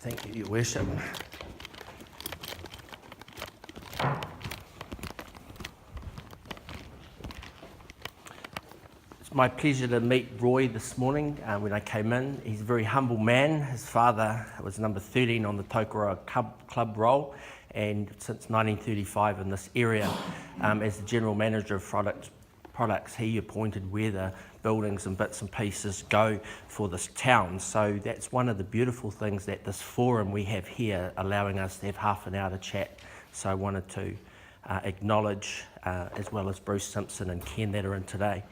Thank you, Your Worship. It's my pleasure to meet Roy this morning when I came in. He's a very humble man. His father was number 13 on the Tokoroa club roll, and since 1935 in this area, as the General Manager of products, he appointed where the buildings and bits and pieces go for this town. So that's one of the beautiful things that this forum we have here, allowing us to have half an hour to chat. So I wanted to acknowledge, as well as Bruce Simpson and Ken that are in today.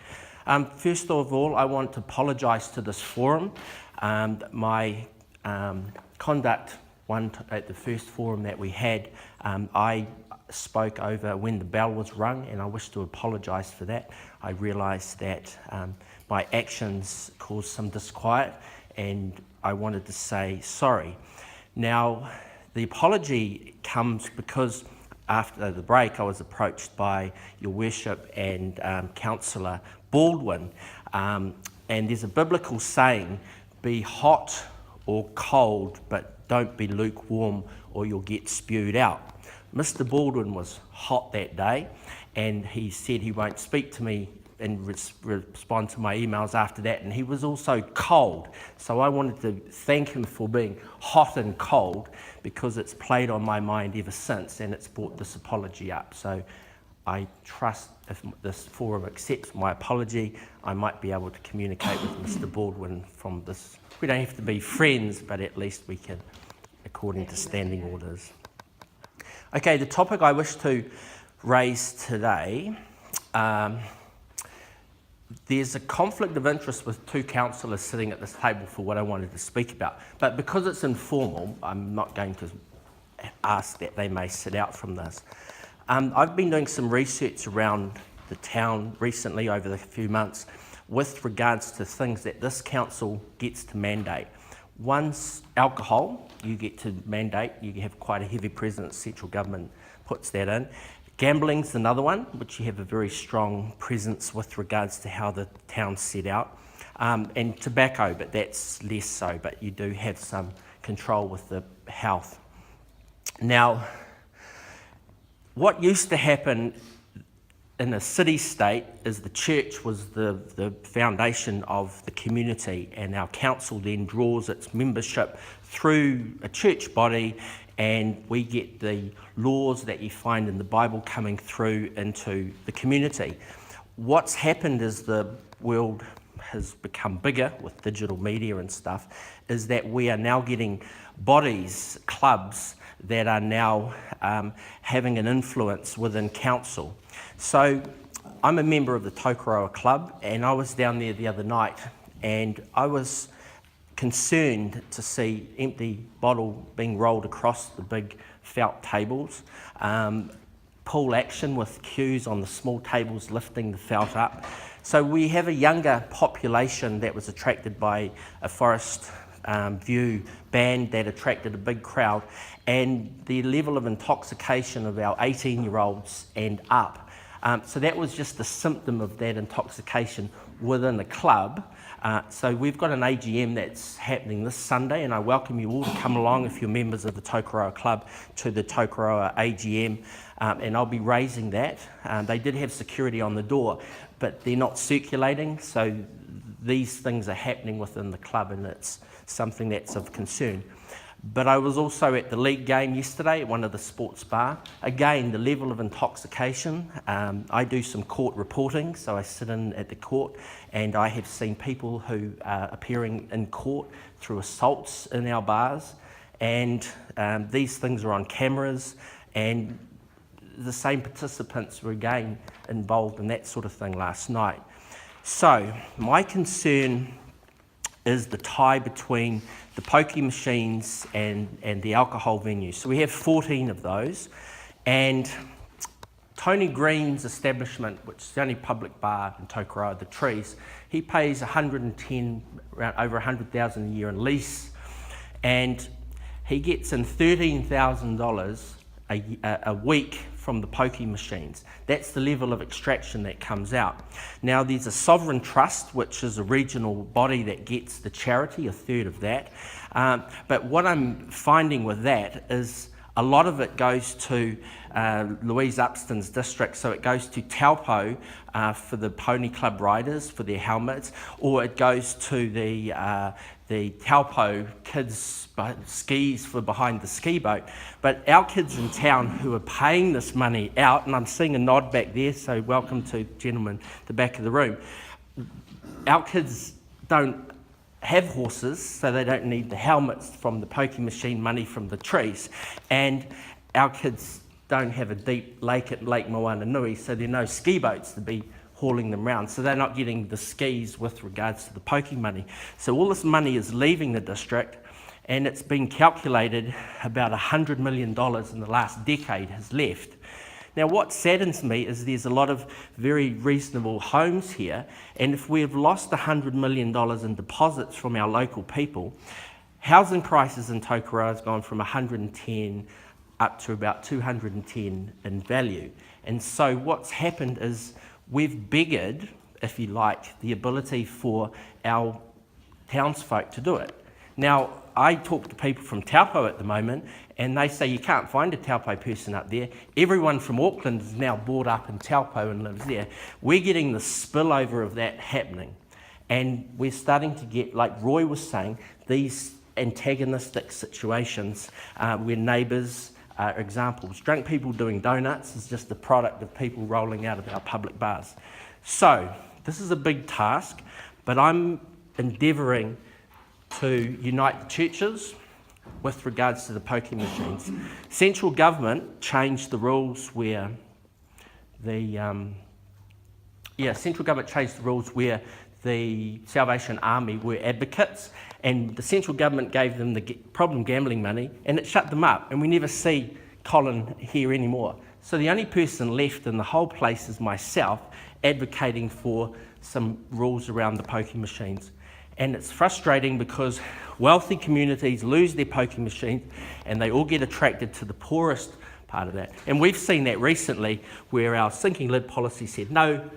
First of all, I want to apologise to this forum. My conduct at the first forum that we had, I spoke over when the bell was rung, and I wish to apologise for that. I realised that my actions caused some disquiet, and I wanted to say sorry. Now, the apology comes because after the break I was approached by Your Worship and Councillor Baldwin, and there's a biblical saying, be hot or cold, but don't be lukewarm or you'll get spewed out. Mr. Baldwin was hot that day, and he said he won't speak to me and respond to my emails after that, and he was also cold. So I wanted to thank him for being hot and cold, because it's played on my mind ever since, and it's brought this apology up. So I trust if this forum accepts my apology, I might be able to communicate with Mr. Baldwin from this. We don't have to be friends, but at least we can, according to standing orders. Okay, the topic I wish to raise today, there's a conflict of interest with two councillors sitting at this table for what I wanted to speak about. But because it's informal, I'm not going to ask that they may sit out from this. I've been doing some research around the town recently over the few months with regards to things that this council gets to mandate. One's alcohol, you get to mandate, you have quite a heavy presence, central government puts that in. Gambling's another one, which you have a very strong presence with regards to how the town's set out. And tobacco, but that's less so, but you do have some control with the health. Now, what used to happen in a city-state is the church was the foundation of the community, and our council then draws its membership through a church body, and we get the laws that you find in the Bible coming through into the community. What's happened is the world has become bigger with digital media and stuff, is that we are now getting bodies, clubs, that are now having an influence within council. So I'm a member of the Tokoroa Club, and I was down there the other night, and I was concerned to see empty bottle being rolled across the big felt tables, pool action with queues on the small tables lifting the felt up. So we have a younger population that was attracted by a Forest View band that attracted a big crowd, and the level of intoxication of our 18-year-olds and up. So that was just a symptom of that intoxication within the club. So we've got an AGM that's happening this Sunday, and I welcome you all to come along if you're members of the Tokoroa Club to the Tokoroa AGM, and I'll be raising that. They did have security on the door, but they're not circulating, so these things are happening within the club, and it's something that's of concern. But I was also at the league game yesterday at one of the sports bar. Again, the level of intoxication. I do some court reporting, so I sit in at the court, and I have seen people who are appearing in court through assaults in our bars, and these things are on cameras, and the same participants were again involved in that sort of thing last night. So my concern is the tie between the Pokie Machines and the alcohol venues. So we have 14 of those, and Tony Green's establishment, which is the only public bar in Tokoroa, the Trees, he pays 110, around over 100,000 a year in lease, and he gets in $13,000 a week from the Pokie machines. That's the level of extraction that comes out. Now there's a sovereign trust, which is a regional body that gets the charity, a third of that. But what I'm finding with that is a lot of it goes to Louise Upston's district, so it goes to Taupo for the pony club riders for their helmets, or it goes to the Taupo kids skis for behind the ski boat. But our kids in town who are paying this money out, and I'm seeing a nod back there, so welcome to gentlemen at the back of the room. Our kids don't have horses, so they don't need the helmets from the Pokie machine money from the trees, and our kids don't have a deep lake at Lake Moananui, so there are no ski boats to be hauling them around, so they're not getting the skis with regards to the Pokie money. So all this money is leaving the district, and it's been calculated about $100 million in the last decade has left. Now what saddens me is there's a lot of very reasonable homes here, and if we've lost $100 million in deposits from our local people, housing prices in Tokoroa has gone from 110 up to about 210 in value. And so what's happened is we've beggared, if you like, the ability for our townsfolk to do it. Now, I talk to people from Taupo at the moment, and they say you can't find a Taupo person up there. Everyone from Auckland is now bought up in Taupo and lives there. We're getting the spillover of that happening. And we're starting to get, like Roy was saying, these antagonistic situations where neighbours are examples. Drunk people doing donuts is just the product of people rolling out of our public bars. So, this is a big task, but I'm endeavouring to unite the churches with regards to the Pokie machines. Central government changed the rules where the Salvation Army were advocates, and the central government gave them the problem gambling money, and it shut them up, and we never see Colin here anymore. So the only person left in the whole place is myself advocating for some rules around the Pokie machines. And it's frustrating because wealthy communities lose their Pokie machines and they all get attracted to the poorest part of that. And we've seen that recently where our sinking lid policy said no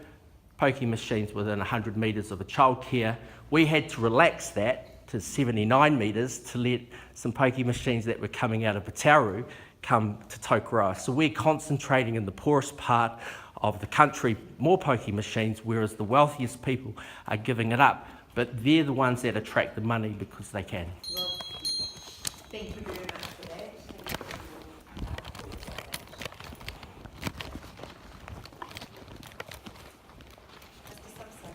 Pokie machines within 100 metres of a childcare. We had to relax that to 79 metres to let some Pokie machines that were coming out of Patauru come to Tokoroa. So we're concentrating in the poorest part of the country, more Pokie machines, whereas the wealthiest people are giving it up. But they're the ones that attract the money because they can. Well, thank you very much for that. Mr. Simpson.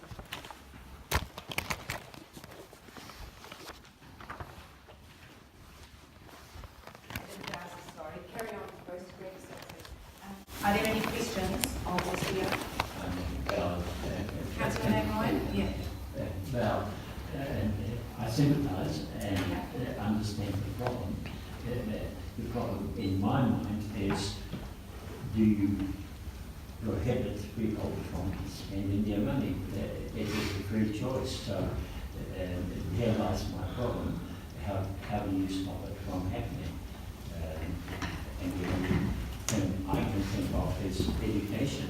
Sorry, carry on, First Greg Simpson. Are there any questions of this here? Councillor Nagmoy? Yeah. Well, I sympathise and understand the problem. The problem in my mind is, do you prohibit people from spending their money? It is a free choice. So here lies my problem. How do you stop it from happening? And the only thing I can think of is education.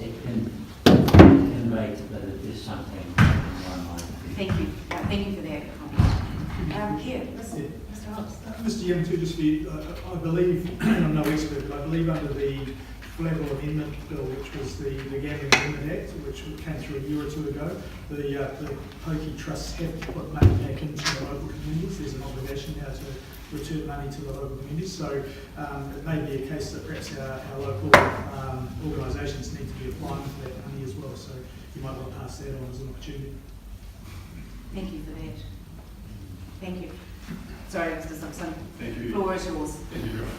It can make that it is something in my mind. Thank you. Thank you for that comment. Mr. Hobbs. Mr. Young, to dispute, I believe, I'm no expert, but I believe under the Flavel Amendment Bill, which was the Gambling Amendment Act, which came through a year or two ago, the Pokie trusts have to put money back into the local communities. There's an obligation now to return money to the local communities. So it may be a case that perhaps our local organisations need to be applying for that money as well. So you might want to pass that on as an opportunity. Thank you for that. Thank you. Sorry, Mr. Simpson. Thank you. Floor is yours. Thank you very much.